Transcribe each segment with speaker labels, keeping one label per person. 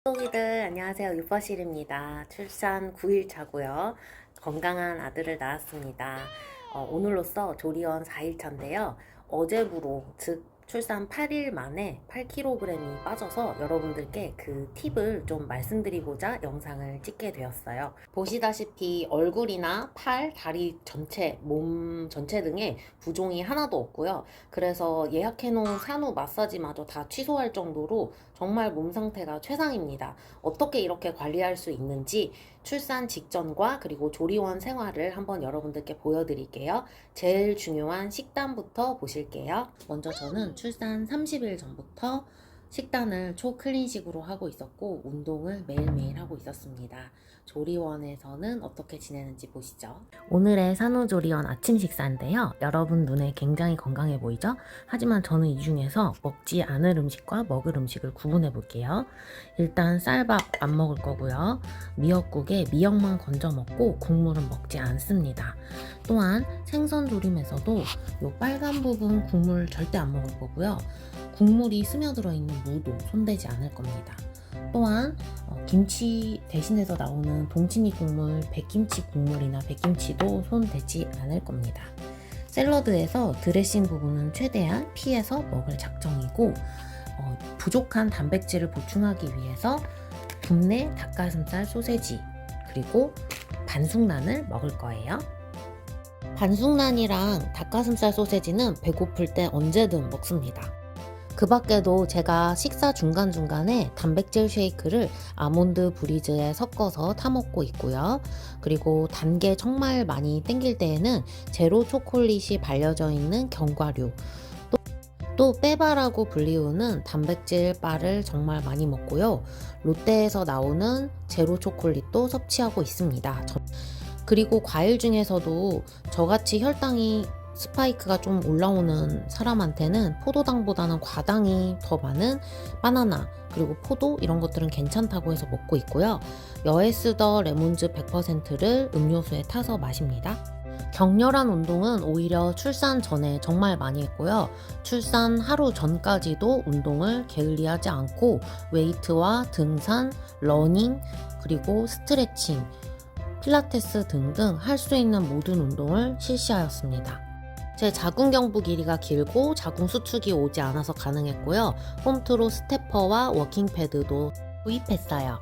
Speaker 1: 똥이들 안녕하세요. 유퍼실입니다. 출산 9일 차고요. 건강한 아들을 낳았습니다. 오늘로써 조리원 4일 차인데요. 어제부로 즉 출산 8일 만에 8kg이 빠져서 여러분들께 그 팁을 좀 말씀드리고자 영상을 찍게 되었어요. 보시다시피 얼굴이나 팔, 다리 전체, 몸 전체 등에 부종이 하나도 없고요. 그래서 예약해놓은 산후 마사지마저 다 취소할 정도로 정말 몸 상태가 최상입니다. 어떻게 이렇게 관리할 수 있는지 출산 직전과 그리고 조리원 생활을 한번 여러분들께 보여드릴게요. 제일 중요한 식단부터 보실게요. 먼저 저는 출산 30일 전부터 식단을 초클린식으로 하고 있었고 운동을 매일매일 하고 있었습니다. 조리원에서는 어떻게 지내는지 보시죠. 오늘의 산후조리원 아침 식사인데요. 여러분 눈에 굉장히 건강해 보이죠? 하지만 저는 이 중에서 먹지 않을 음식과 먹을 음식을 구분해 볼게요. 일단 쌀밥 안 먹을 거고요. 미역국에 미역만 건져 먹고 국물은 먹지 않습니다. 또한 생선 조림에서도 이 빨간 부분 국물 절대 안 먹을 거고요. 국물이 스며들어 있는 무도 손대지 않을 겁니다. 또한 김치 대신해서 나오는 동치미 국물, 백김치 국물이나 백김치도 손대지 않을 겁니다. 샐러드에서 드레싱 부분은 최대한 피해서 먹을 작정이고 부족한 단백질을 보충하기 위해서 굽네 닭가슴살 소세지 그리고 반숙란을 먹을 거예요. 반숙란이랑 닭가슴살 소세지는 배고플 때 언제든 먹습니다. 그 밖에도 제가 식사 중간중간에 단백질 쉐이크를 아몬드 브리즈에 섞어서 타먹고 있고요. 그리고 단 게 정말 많이 땡길 때에는 제로 초콜릿이 발려져 있는 견과류, 또 빼바라고 불리우는 단백질 바를 정말 많이 먹고요. 롯데에서 나오는 제로 초콜릿도 섭취하고 있습니다. 그리고 과일 중에서도 저같이 혈당이 스파이크가 좀 올라오는 사람한테는 포도당보다는 과당이 더 많은 바나나 그리고 포도 이런 것들은 괜찮다고 해서 먹고 있고요. 여에스더 레몬즙 100%를 음료수에 타서 마십니다. 격렬한 운동은 오히려 출산 전에 정말 많이 했고요. 출산 하루 전까지도 운동을 게을리하지 않고 웨이트와 등산, 러닝, 그리고 스트레칭, 필라테스 등등 할 수 있는 모든 운동을 실시하였습니다. 제 자궁경부 길이가 길고 자궁 수축이 오지 않아서 가능했고요. 홈트로 스테퍼와 워킹 패드도 구입했어요.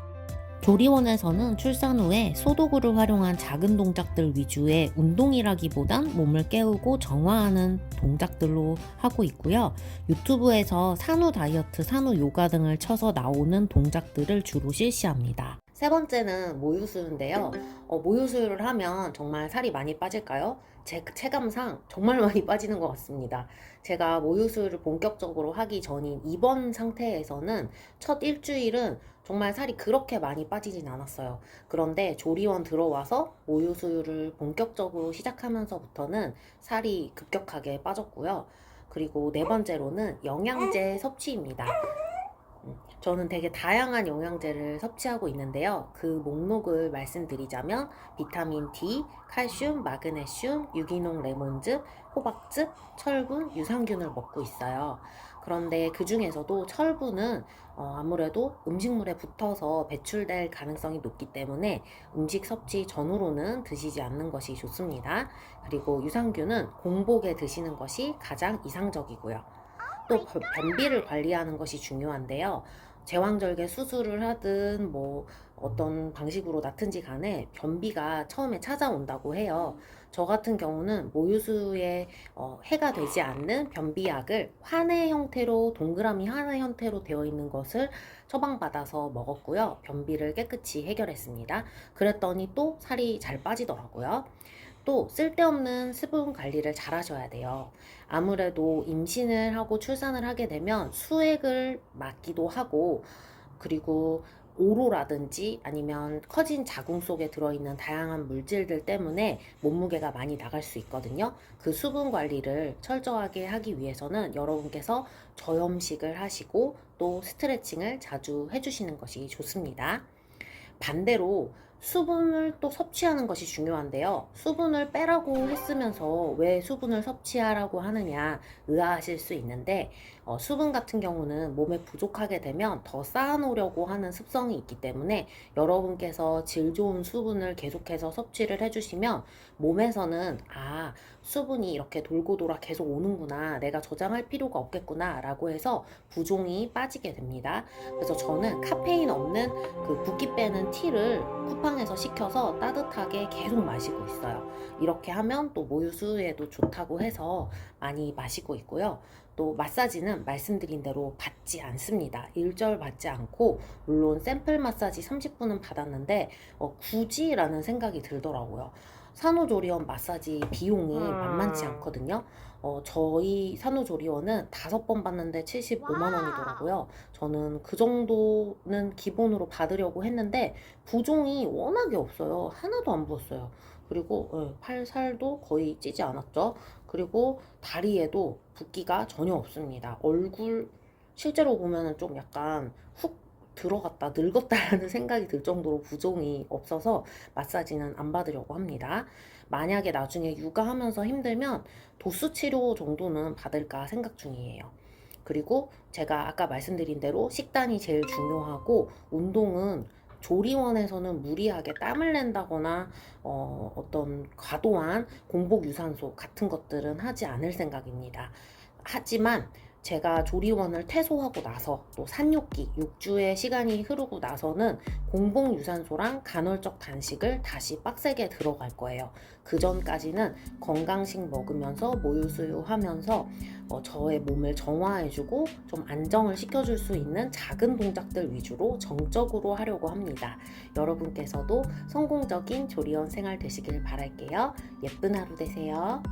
Speaker 1: 조리원에서는 출산 후에 소도구를 활용한 작은 동작들 위주의 운동이라기보단 몸을 깨우고 정화하는 동작들로 하고 있고요. 유튜브에서 산후 다이어트, 산후 요가 등을 쳐서 나오는 동작들을 주로 실시합니다. 세 번째는 모유수유인데요. 모유수유를 하면 정말 살이 많이 빠질까요? 제 체감상 정말 많이 빠지는 것 같습니다. 제가 모유수유를 본격적으로 하기 전인 이번 상태에서는 첫 일주일은 정말 살이 그렇게 많이 빠지진 않았어요. 그런데 조리원 들어와서 모유수유를 본격적으로 시작하면서부터는 살이 급격하게 빠졌고요. 그리고 네 번째로는 영양제 섭취입니다. 저는 되게 다양한 영양제를 섭취하고 있는데요. 그 목록을 말씀드리자면 비타민 D, 칼슘, 마그네슘, 유기농 레몬즙, 호박즙, 철분, 유산균을 먹고 있어요. 그런데 그 중에서도 철분은 아무래도 음식물에 붙어서 배출될 가능성이 높기 때문에 음식 섭취 전후로는 드시지 않는 것이 좋습니다. 그리고 유산균은 공복에 드시는 것이 가장 이상적이고요. 또 변비를 관리하는 것이 중요한데요. 제왕절개 수술을 하든 뭐 어떤 방식으로 낳든지 간에 변비가 처음에 찾아온다고 해요. 저 같은 경우는 모유수유에 해가 되지 않는 변비약을 환의 형태로 동그라미 환의 형태로 되어 있는 것을 처방받아서 먹었고요. 변비를 깨끗이 해결했습니다. 그랬더니 또 살이 잘 빠지더라고요. 또 쓸데없는 수분 관리를 잘 하셔야 돼요. 아무래도 임신을 하고 출산을 하게 되면 수액을 맞기도 하고 그리고 오로라든지 아니면 커진 자궁 속에 들어있는 다양한 물질들 때문에 몸무게가 많이 나갈 수 있거든요. 그 수분 관리를 철저하게 하기 위해서는 여러분께서 저염식을 하시고 또 스트레칭을 자주 해주시는 것이 좋습니다. 반대로 수분을 또 섭취하는 것이 중요한데요. 수분을 빼라고 했으면서 왜 수분을 섭취하라고 하느냐 의아하실 수 있는데, 수분 같은 경우는 몸에 부족하게 되면 더 쌓아놓으려고 하는 습성이 있기 때문에 여러분께서 질 좋은 수분을 계속해서 섭취를 해주시면 몸에서는 수분이 이렇게 돌고 돌아 계속 오는구나, 내가 저장할 필요가 없겠구나 라고 해서 부종이 빠지게 됩니다. 그래서 저는 카페인 없는 그 붓기 빼는 티를 쿠팡에서 시켜서 따뜻하게 계속 마시고 있어요. 이렇게 하면 또 모유 수유에도 좋다고 해서 많이 마시고 있고요. 또 마사지는 말씀드린 대로 받지 않습니다. 일절 받지 않고, 물론 샘플 마사지 30분은 받았는데 굳이라는 생각이 들더라고요. 산후조리원 마사지 비용이 만만치 않거든요. 저희 산후조리원은 5번 받는데 75만 원이더라고요. 저는 그 정도는 기본으로 받으려고 했는데 부종이 워낙에 없어요. 하나도 안 부었어요. 그리고 팔 살도 거의 찌지 않았죠. 그리고 다리에도 붓기가 전혀 없습니다. 얼굴 실제로 보면은 좀 약간 훅 들어갔다 늙었다라는 생각이 들 정도로 부종이 없어서 마사지는 안 받으려고 합니다. 만약에 나중에 육아하면서 힘들면 도수 치료 정도는 받을까 생각 중이에요. 그리고 제가 아까 말씀드린 대로 식단이 제일 중요하고, 운동은 조리원에서는 무리하게 땀을 낸다거나 어떤 과도한 공복 유산소 같은 것들은 하지 않을 생각입니다. 하지만 제가 조리원을 퇴소하고 나서 또 산욕기 6주의 시간이 흐르고 나서는 공복 유산소랑 간헐적 단식을 다시 빡세게 들어갈 거예요. 그 전까지는 건강식 먹으면서 모유 수유하면서 저의 몸을 정화해주고 좀 안정을 시켜줄 수 있는 작은 동작들 위주로 정적으로 하려고 합니다. 여러분께서도 성공적인 조리원 생활 되시길 바랄게요. 예쁜 하루 되세요.